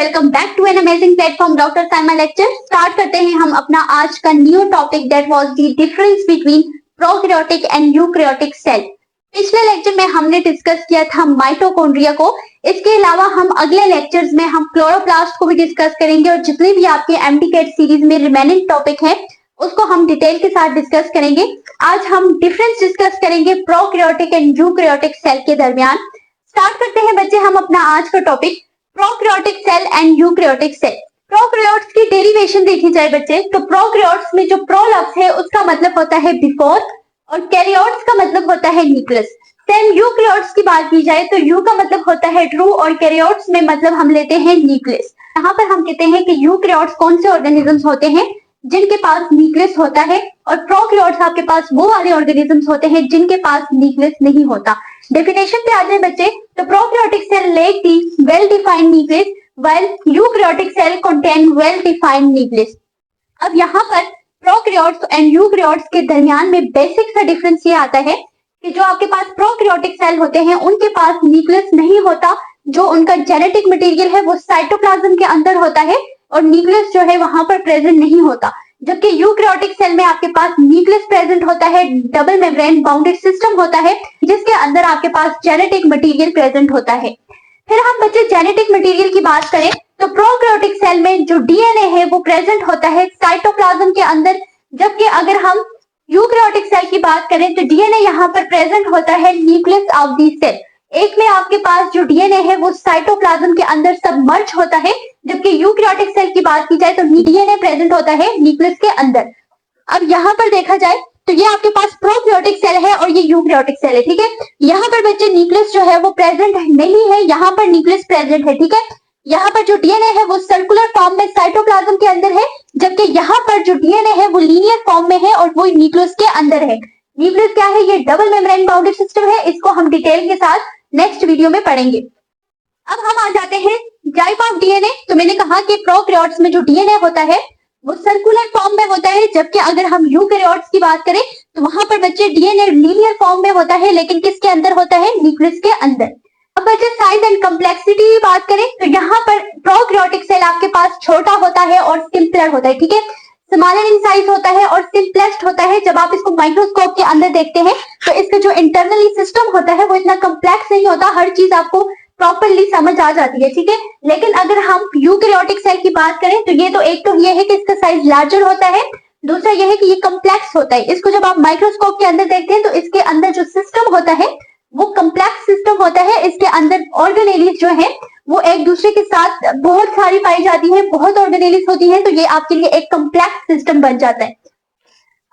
Welcome back to an amazing platform doctor Saima lecture. Start करते हैं हम अपना आज का new topic that was the difference between prokaryotic and eukaryotic cell. पिछले लेक्चर में हमने डिस्कस किया था माइटोकॉन्ड्रिया को। इसके अलावा हम अगले लेक्चर्स में हम क्लोरोप्लास्ट को भी डिस्कस करेंगे और जितने भी आपके एमटीकेट सीरीज में रिमेनिंग टॉपिक है उसको हम डिटेल के साथ डिस्कस करेंगे। आज हम डिफरेंस डिस्कस करेंगे प्रोकैरियोटिक एंड यूकैरियोटिक सेल के दरमियान। स्टार्ट करते हैं बच्चे हम अपना आज का topic prokaryotic cell and eukaryotic cell. Prokaryotes की डेरिवेशन देखी जाए बच्चे तो प्रोकैरियोट्स में जो प्रो लफ्ज है उसका मतलब होता है बिफोर और कैरियोट्स का मतलब होता है न्यूक्लियस। सेम यूकैरियोट्स की बात की जाए तो यू का मतलब होता है ट्रू और कैरियोट्स में मतलब हम लेते हैं न्यूक्लियस। यहाँ पर हम कहते हैं कि यूकैरियोट्स कौन से ऑर्गेनिजम्स होते हैं जिनके पास न्यूक्लियस होता है और प्रोकैरियोट्स आपके पास वो वाले ऑर्गेनिजम्स होते हैं जिनके पास न्यूक्लियस नहीं होता। डेफिनेशन पे आ जाए बच्चे तो prokaryotic cell lack the well defined nucleus while eukaryotic cell contain well defined nucleus। अब यहाँ पर प्रोकैरियोट्स एंड यूकैरियोट्स के दरमियान में बेसिक सा डिफरेंस ये आता है कि जो आपके पास प्रोकैरियोटिक सेल होते हैं उनके पास न्यूक्लियस नहीं होता। जो उनका जेनेटिक मटेरियल है वो साइटोप्लाज्म के अंदर होता है और न्यूक्लियस जो है वहां पर प्रेजेंट नहीं होता। जबकि यूकैरियोटिक सेल में आपके पास न्यूक्लियस प्रेजेंट होता है, डबल मेम्ब्रेन बाउंडेड सिस्टम होता है जिसके अंदर आपके पास जेनेटिक मटेरियल प्रेजेंट होता है। फिर हम बच्चे जेनेटिक मटेरियल की बात करें तो प्रोकैरियोटिक सेल में जो डीएनए है वो प्रेजेंट होता है साइटोप्लाज्म के अंदर, जबकि अगर हम यूकैरियोटिक सेल की बात करें तो डीएनए यहाँ पर प्रेजेंट होता है न्यूक्लियस ऑफ दी सेल। एक में आपके पास जो डीएनए है वो साइटोप्लाज्म के अंदर सबमर्ज होता है, जबकि यूकैरियोटिक सेल की बात की जाए तो डीएनए प्रेजेंट होता है न्यूक्लियस के अंदर। अब यहाँ पर देखा जाए तो ये आपके पास प्रोकैरियोटिक सेल है और ये यूकैरियोटिक सेल है, ठीक है। यहाँ पर बच्चे न्यूक्लियस जो है वो प्रेजेंट नहीं है, यहाँ पर न्यूक्लियस प्रेजेंट है, ठीक है। यहाँ पर जो डीएनए है वो सर्कुलर फॉर्म में साइटोप्लाज्म के अंदर है, जबकि यहाँ पर जो डीएनए है वो लीनियर फॉर्म में है और वो न्यूक्लियस के अंदर है। न्यूक्लियस क्या है? ये डबल मेम्ब्रेन बाउंडेड सिस्टम है। इसको हम डिटेल के साथ नेक्स्ट वीडियो में पढ़ेंगे। अब हम आ जाते हैं टाइप ऑफ डीएनए। तो मैंने कहा कि प्रोकैरियोट्स में जो डीएनए होता है वो सर्कुलर फॉर्म में होता है, जबकि अगर हम यूकैरियोट्स की बात करें तो वहां पर बच्चे डीएनए लीनियर फॉर्म में होता है, लेकिन किसके अंदर होता है? न्यूक्लियस के अंदर। अब बच्चे साइज एंड कम्प्लेक्सिटी की बात करें तो यहाँ पर प्रोकैरियोटिक सेल आपके पास छोटा होता है और सिंपलर होता है, ठीक है। स्मॉलर इन साइज होता है और सिंपलेस्ट होता है। जब आप इसको माइक्रोस्कोप के अंदर देखते हैं तो इसका जो इंटरनली सिस्टम होता है वो इतना कम्प्लेक्स नहीं होता, हर चीज आपको प्रॉपरली समझ आ जाती है, ठीक है। लेकिन अगर हम यूकैरियोटिक सेल की बात करें तो ये तो एक तो ये है कि इसका साइज लार्जर होता है, दूसरा ये है कि ये कम्प्लेक्स होता है। इसको जब आप माइक्रोस्कोप के अंदर देखते हैं तो इसके अंदर जो सिस्टम होता है वो कम्प्लेक्स सिस्टम होता है। इसके अंदर ऑर्गेनेलिस जो है वो एक दूसरे के साथ बहुत सारी पाई जाती है, बहुत ऑर्गेनेलिस होती है, तो ये आपके लिए एक कम्प्लेक्स सिस्टम बन जाता है।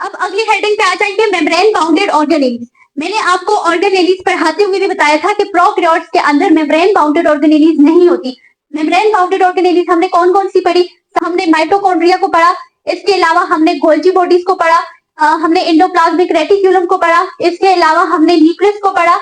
अब अगली हेडिंग पे आ जाएंगे मेम्ब्रेन बाउंडेड ऑर्गेनेलिस। मैंने आपको ऑर्गेनेलिस पढ़ाते हुए भी बताया था कि प्रोकैरियोट्स के अंदर मेम्ब्रेन बाउंडेड ऑर्गेनेलिस नहीं होती। मेम्ब्रेन बाउंडेड ऑर्गेनेलिस हमने कौन कौन सी पढ़ी? हमने माइटोकॉन्ड्रिया को पढ़ा, इसके अलावा हमने गोल्जी बॉडीज को पढ़ा, हमने एंडोप्लाज्मिक रेटिक्यूलम को पढ़ा, इसके अलावा हमने न्यूक्लियस को पढ़ा।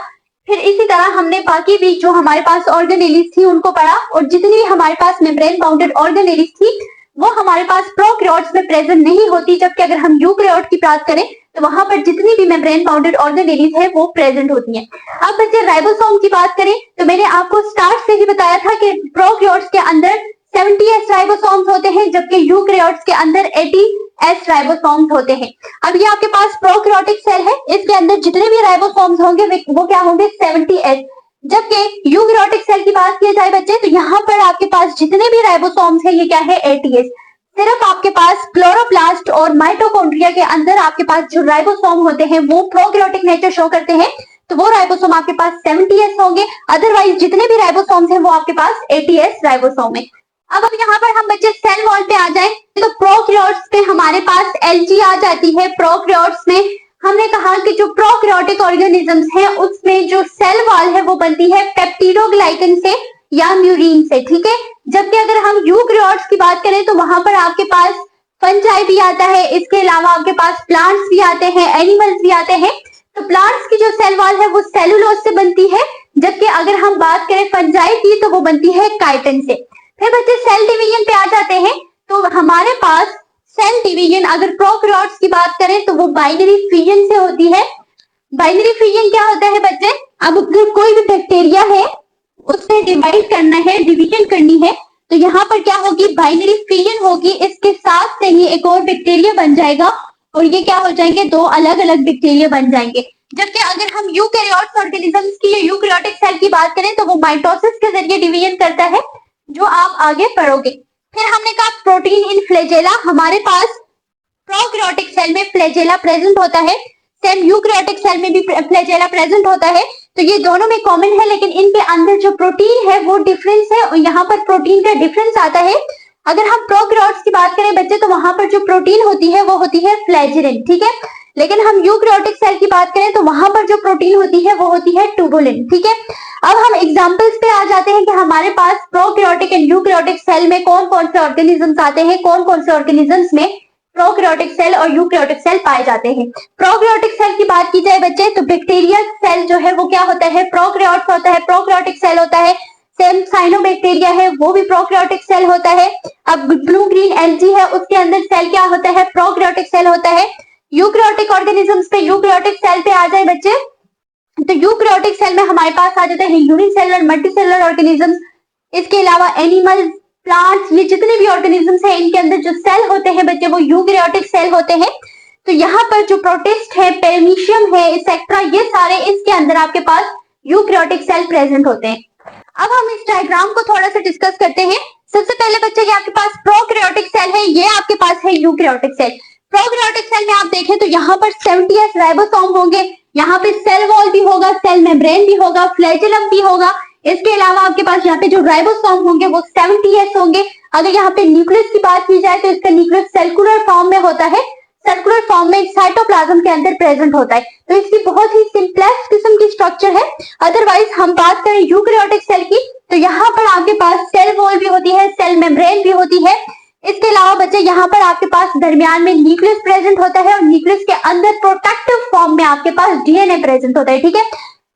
फिर इसी तरह हमने बाकी भी जो हमारे पास ऑर्गेनेलिस थी उनको पढ़ा, और जितनी भी हमारे पास मेम्ब्रेन बाउंडेड ऑर्गेनेलिस थी वो हमारे पास प्रोकैरियोट्स में प्रेजेंट नहीं होती। जबकि अगर हम यूकैरियोट की बात करें तो वहां पर जितनी भी मेम्ब्रेन बाउंडेड ऑर्गेनेलिस है वो प्रेजेंट होती हैं। अब बच्चे राइबोसोम की बात करें तो मैंने आपको स्टार्ट से ही बताया था कि प्रोकैरियोट्स के अंदर 70s राइबोसोम्स होते हैं, जबकि यूकैरियोट्स के अंदर 80s राइबोसोम्स होते हैं। अब ये आपके पास प्रोकैरियोटिक सेल है, इसके अंदर जितने भी राइबोसोम्स होंगे वो क्या होंगे? 70s। जबकि यूकैरियोटिक सेल की बात की जाए बच्चे तो यहाँ पर आपके पास जितने भी राइबोसोम्स है ये क्या है? 80s। सिर्फ आपके पास क्लोरोप्लास्ट और माइटोकॉन्ड्रिया के अंदर आपके पास जो राइबोसोम होते हैं वो प्रोकैरियोटिक नेचर शो करते हैं, तो वो राइबोसोम आपके पास 70s होंगे। अदरवाइज जितने भी राइबोसोम्स हैं वो आपके पास 80s राइबोसोम है। अब यहाँ पर हम बच्चे सेल वॉल पे आ जाए तो प्रोकैरियोट्स पे हमारे पास एलजी आ जाती है। प्रोकैरियोट्स में हमने कहा कि जो प्रोकैरियोटिक ऑर्गेनिजम्स हैं उसमें जो सेल वॉल है वो बनती है पेप्टिडोग्लाइकन से या म्यूरिन से, ठीक है। जबकि अगर हम यूकैरियोट्स की बात करें तो वहां पर आपके पास फंजाई भी आता है, इसके अलावा आपके पास प्लांट्स भी आते हैं, एनिमल्स भी आते हैं। तो प्लांट्स की जो सेल वॉल है वो सेलुलोज से बनती है, जबकि अगर हम बात करें फंजाई की तो वो बनती है काइटिन से। फिर बच्चे सेल डिवीजन पे आ जाते हैं तो हमारे पास सेल डिवीजन अगर प्रोकैरियोट्स की बात करें तो वो बाइनरी फिजन से होती है। बाइनरी फिजन क्या होता है बच्चे? अब अगर कोई भी बैक्टीरिया है उससे डिवाइड करना है, डिवीजन करनी है, तो यहाँ पर क्या होगी, बाइनरी फिजन होगी, इसके साथ से ही एक और बैक्टीरिया बन जाएगा और ये क्या हो जाएंगे, दो अलग अलग बैक्टीरिया बन जाएंगे। जबकि अगर हम यूकैरियोट्स ऑर्गेनिजम्स की या यूकैरियोटिक सेल की बात करें तो वो माइटोसिस के जरिए डिवीजन करता है, जो आप आगे पढ़ोगे। फिर हमने कहा प्रोटीन इन फ्लैजेला, हमारे पास प्रोकैरियोटिक सेल में फ्लैजेला प्रेजेंट होता है, सेम यूकैरियोटिक सेल में भी फ्लैजेला प्रेजेंट होता है। तो ये दोनों में कॉमन है, लेकिन इनके अंदर जो प्रोटीन है वो डिफरेंस है और यहाँ पर प्रोटीन का डिफरेंस आता है। अगर हम प्रोकैरियोट्स की बात करें बच्चे तो वहां पर जो प्रोटीन होती है वो होती है फ्लैजेलिन, ठीक है। लेकिन हम यूकैरियोटिक सेल की बात करें तो वहां पर जो प्रोटीन होती है वो होती है ट्यूबुलिन, ठीक है। अब हम एग्जांपल्स पे आ जाते हैं कि हमारे पास प्रोकैरियोटिक एंड यूकैरियोटिक सेल में कौन कौन से ऑर्गेनिजम्स आते हैं, कौन कौन से ऑर्गेनिजम्स में प्रोकैरियोटिक सेल और यूकैरियोटिक सेल पाए जाते हैं। प्रोकैरियोटिक सेल की बात की जाए बच्चे तो बैक्टीरिया सेल जो है वो क्या होता है, प्रोकैरियोट्स होता है, प्रोकैरियोटिक सेल होता है। सेम साइनोबैक्टीरिया है वो भी प्रोकैरियोटिक सेल होता है। अब ब्लू ग्रीन एल्गी है उसके अंदर सेल क्या होता है, प्रोकैरियोटिक सेल होता है। यूकैरियोटिक ऑर्गेनिजम्स पे यूकैरियोटिक सेल पे आ जाए बच्चे तो यूकैरियोटिक सेल में हमारे पास आ जाते हैं यूनिसेलुलर मल्टीसेलुलर ऑर्गेनिजम्स। इसके अलावा एनिमल, प्लांट्स, ये जितने भी ऑर्गेनिजम्स हैं इनके अंदर जो सेल होते हैं बच्चे वो यूकैरियोटिक सेल होते हैं। तो यहाँ पर जो प्रोटिस्ट है, पेरमीशियम है, एक्सेट्रा, ये सारे इसके अंदर आपके पास यूकैरियोटिक सेल प्रेजेंट होते हैं। अब हम इस डायग्राम को थोड़ा सा डिस्कस करते हैं। सबसे पहले बच्चे ये आपके पास प्रोकैरियोटिक सेल है, ये आपके पास है यूकैरियोटिक सेल। प्रोकैरियोटिक सेल में आप देखें तो यहाँ पर 70s राइबोसोम होंगे, यहाँ पे सेल वॉल भी होगा, सेल मेम्ब्रेन भी होगा, फ्लैजेलम भी होगा। इसके अलावा आपके पास यहाँ पे जो राइबोसोम होंगे वो 70s होंगे। अगर यहाँ पे न्यूक्लियस की बात की जाए तो इसका न्यूक्लियस सर्कुलर फॉर्म में होता है, सर्कुलर फॉर्म में साइटोप्लाज्म के अंदर प्रेजेंट होता है। तो इसकी बहुत ही सिंपलेस्ट किस्म की स्ट्रक्चर है। अदरवाइज हम बात करें यूकैरियोटिक सेल की तो यहाँ पर आपके पास सेल वॉल भी होती है, सेल मेम्ब्रेन भी होती है। इसके अलावा बच्चे यहाँ पर आपके पास दरमियान में न्यूक्लियस प्रेजेंट होता है और न्यूक्लियस के अंदर प्रोटेक्टिव फॉर्म में आपके पास डीएनए प्रेजेंट होता है, ठीक है।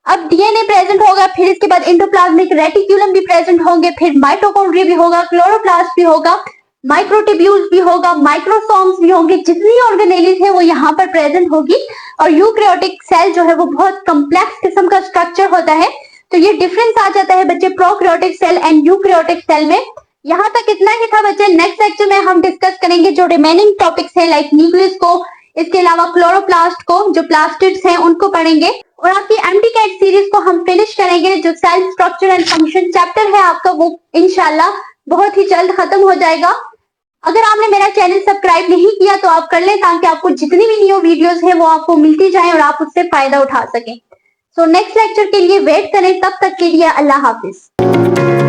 अब डीएनए प्रेजेंट होगा, फिर इसके बाद एंडोप्लाज्मिक रेटिक्यूलम भी प्रेजेंट होंगे, फिर माइटोकॉन्ड्रिया भी होगा, क्लोरोप्लास्ट भी होगा, माइक्रोट्यूब्यूल्स भी होगा, माइक्रोसोम्स भी होंगे। जितनी ऑर्गेनेलिस है वो यहाँ पर प्रेजेंट होगी। और यूकैरियोटिक सेल जो है वो बहुत कॉम्प्लेक्स किस्म का स्ट्रक्चर होता है। तो ये डिफरेंस आ जाता है बच्चे prokaryotic cell and eukaryotic cell में। यहाँ तक इतना ही था बच्चे। नेक्स्ट लेक्चर में हम डिस्कस करेंगे जो रिमेनिंग टॉपिक्स है, लाइक न्यूक्लियस को, इसके अलावा क्लोरोप्लास्ट को, जो प्लास्टिड्स हैं उनको पढ़ेंगे। और आपकी एमटीकैट सीरीज को हम फिनिश करेंगे। जो cell structure and function chapter है आपका वो इंशाल्लाह बहुत ही जल्द खत्म हो जाएगा। अगर आपने मेरा चैनल सब्सक्राइब नहीं किया तो आप कर लें, ताकि आपको जितनी भी न्यू वीडियोस है वो आपको मिलती जाए और आप उससे फायदा उठा सकें। सो नेक्स्ट लेक्चर के लिए वेट करें, तब तक के लिए अल्लाह हाफिज।